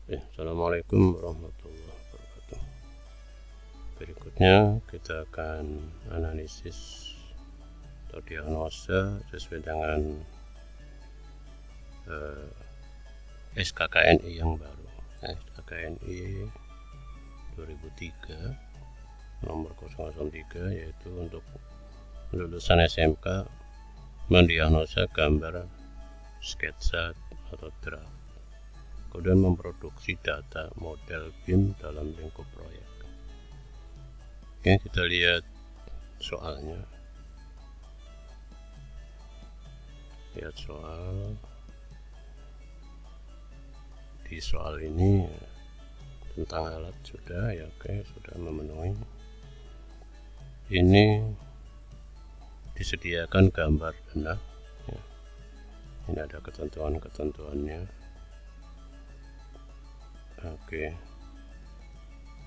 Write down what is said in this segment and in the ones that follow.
Assalamualaikum warahmatullahi wabarakatuh. Berikutnya kita akan analisis atau diagnosa sesuai dengan SKKNI yang baru. SKKNI 2003 nomor 003, yaitu untuk lulusan SMK mendiagnosa gambar sketsa atau draft, kemudian memproduksi data model BIM dalam lingkup proyek. Oke, kita lihat soalnya. Lihat soal. Di soal ini tentang alat sudah ya, oke, sudah memenuhi. Ini disediakan gambar benang ya. Ini ada ketentuannya. Oke,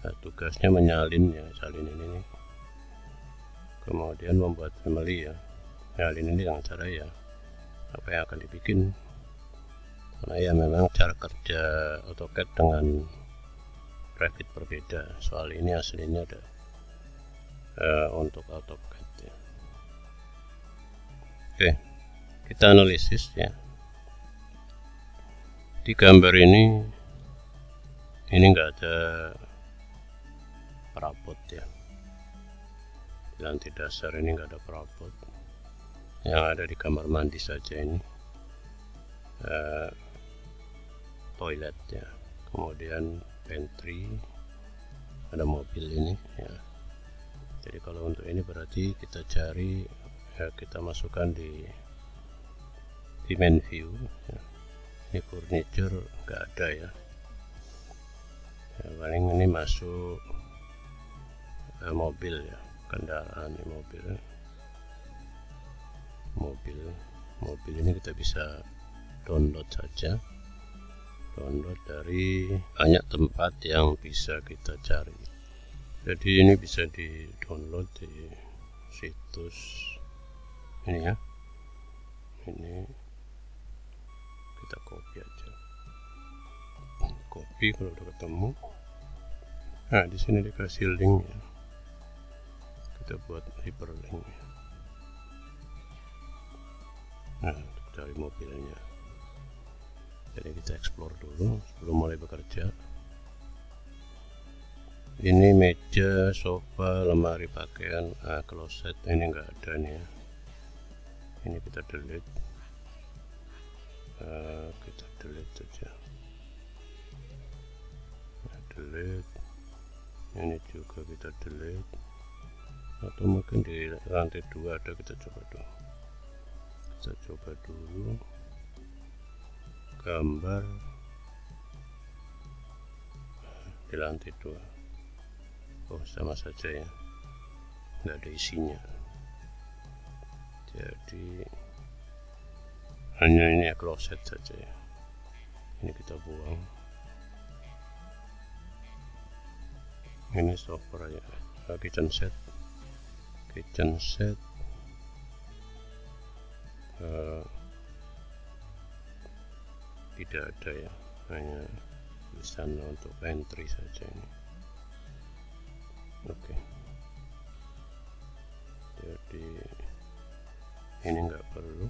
nah, tugasnya menyalin ya, salin ini, kemudian membuat family ya. Nyalin ini dengan cara ya apa yang akan dibikin, karena ya memang cara kerja AutoCAD dengan Revit berbeda. Soal ini aslinya ada untuk AutoCAD ya. Oke, kita analisis ya. Di gambar ini enggak ada perabot ya. Di lantai dasar ini enggak ada perabot. Yang ada di kamar mandi saja ini toilet ya, kemudian pantry, ada mobil ini ya. Jadi kalau untuk ini berarti kita cari ya, kita masukkan di main view ya. Ini furniture enggak ada ya. Paling ini masuk mobil ya, kendaraan ini mobil ini kita bisa download saja, dari banyak tempat yang bisa kita cari. Jadi ini bisa di download di situs ini ya. Ini kita copy aja, copy kalau udah ketemu. Nah, di sini dikasih link ya. Kita buat hyperlink ya. Nah, untuk cari mobilnya. Jadi kita explore dulu sebelum mulai bekerja. Ini meja, sofa, lemari pakaian, closet ini enggak ada nih ya. Ini kita delete. Kita delete saja. Delete. Ini juga kita delete, atau mungkin di lantai 2 ada, kita coba dulu gambar di lantai 2. Oh, sama saja ya, nggak ada isinya, jadi hanya ini ya, closet saja ya. Ini kita buang. Ini software ya, kitchen set tidak ada ya, hanya tulisan untuk pantry saja ini. Oke, jadi ini enggak perlu,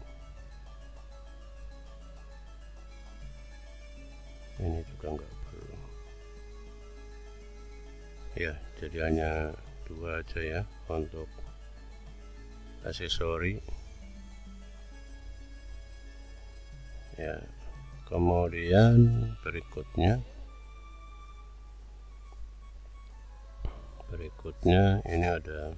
ini juga enggak perlu ya. Jadi hanya 2 aja ya untuk aksesori ya. Kemudian berikutnya ini ada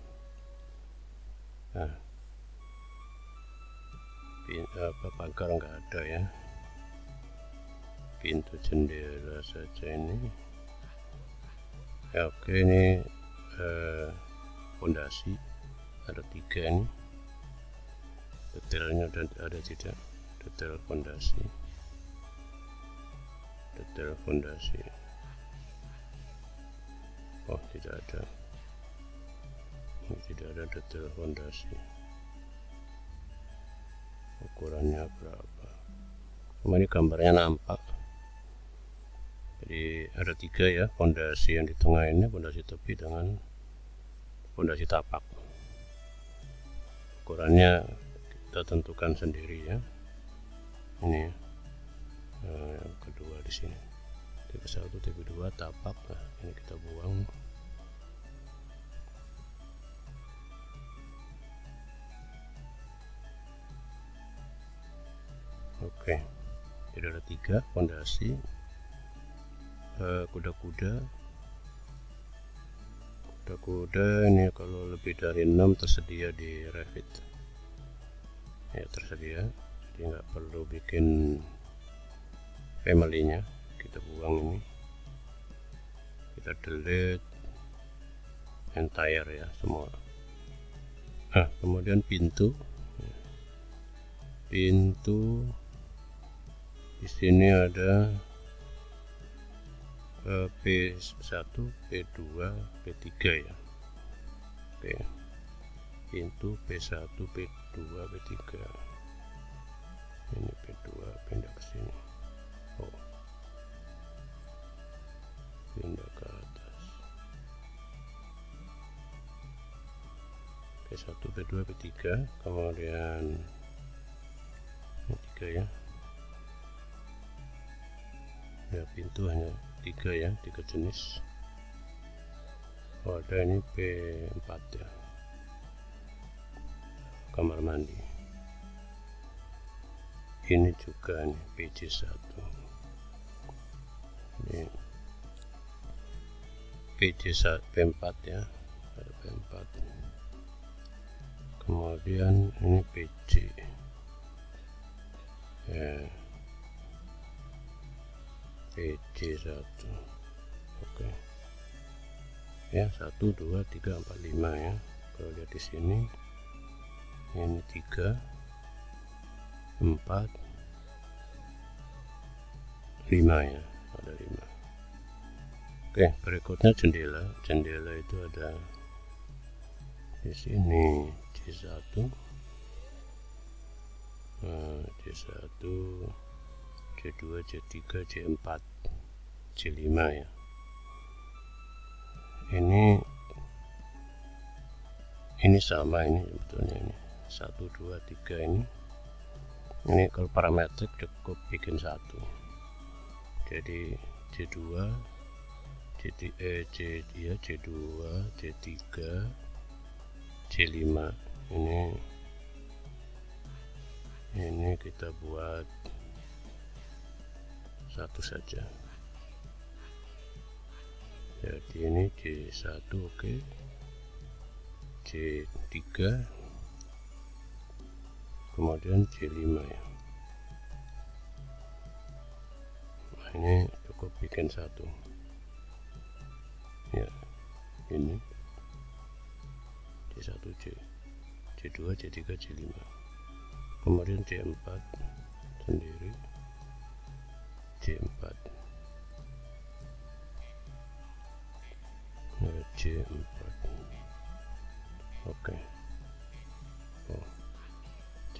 pagar enggak ada ya, pintu jendela saja ini ya. Oke, ini fondasi ada 3 ini, detailnya ada tidak, detail fondasi. Oh, tidak ada, ini tidak ada detail fondasi. Ukurannya berapa? Ini gambarnya nampak, Jadi ada 3 ya, fondasi yang di tengah ini fondasi tepi dengan fondasi tapak. Ukurannya kita tentukan sendiri ya. Ini yang kedua di sini. Tipe 1, tipe 2 tapak. Nah, ini kita buang. Oke. Jadi ada 3 fondasi. Kuda-kuda ini kalau lebih dari 6 tersedia di Revit ya, tersedia, jadi nggak perlu bikin family-nya. Kita buang ini, kita delete entire ya semua. Kemudian pintu di sini ada P1, P2, P3 ya. Oke. Pintu P1, P2, P3. Ini P2 pindah ke sini. Pindah ke atas. P1, P2, P3. Kemudian P3 ya. Ya, pintu hanya 3 ya, 3 jenis. Ada ini P4 ya, kamar mandi. Ini juga nih PJ1. Ini PJ1 P4 ya, ada P4. Kemudian ini PJ ya, PJ1. Oke. Ya, 1 2 3 4 5 ya. Kalau lihat di sini ini 3 4 5 ya, ada 5. Oke, berikutnya jendela. Jendela itu ada di sini J1, J1, J2, J3, J4, J5 ya. Ini sama, ini sebetulnya ini 1 2 3 ini kalau parametrik cukup bikin 1. Jadi J2, J2, J3, J5 ini kita buat 1 saja. Jadi ini J1 oke. J3 kemudian J5 ya. Nah, ini cukup bikin 1 ya. Ini J1, J2, J3, J5, kemudian J4 sendiri, J4 J4 oke.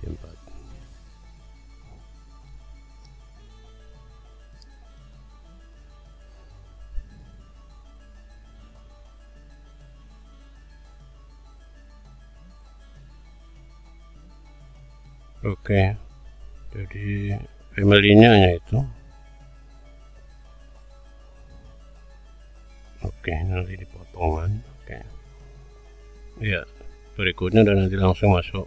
J4 oke. Jadi family-nya hanya itu. Oke, nanti di potongan. Oke. Ya, berikutnya dan nanti langsung masuk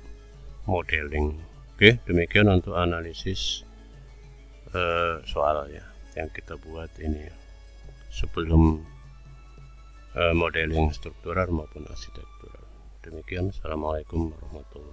modeling. Oke, demikian untuk analisis soal ya yang kita buat ini ya, sebelum modeling struktural maupun arsitektural. Demikian, assalamualaikum warahmatullahi wabarakatuh.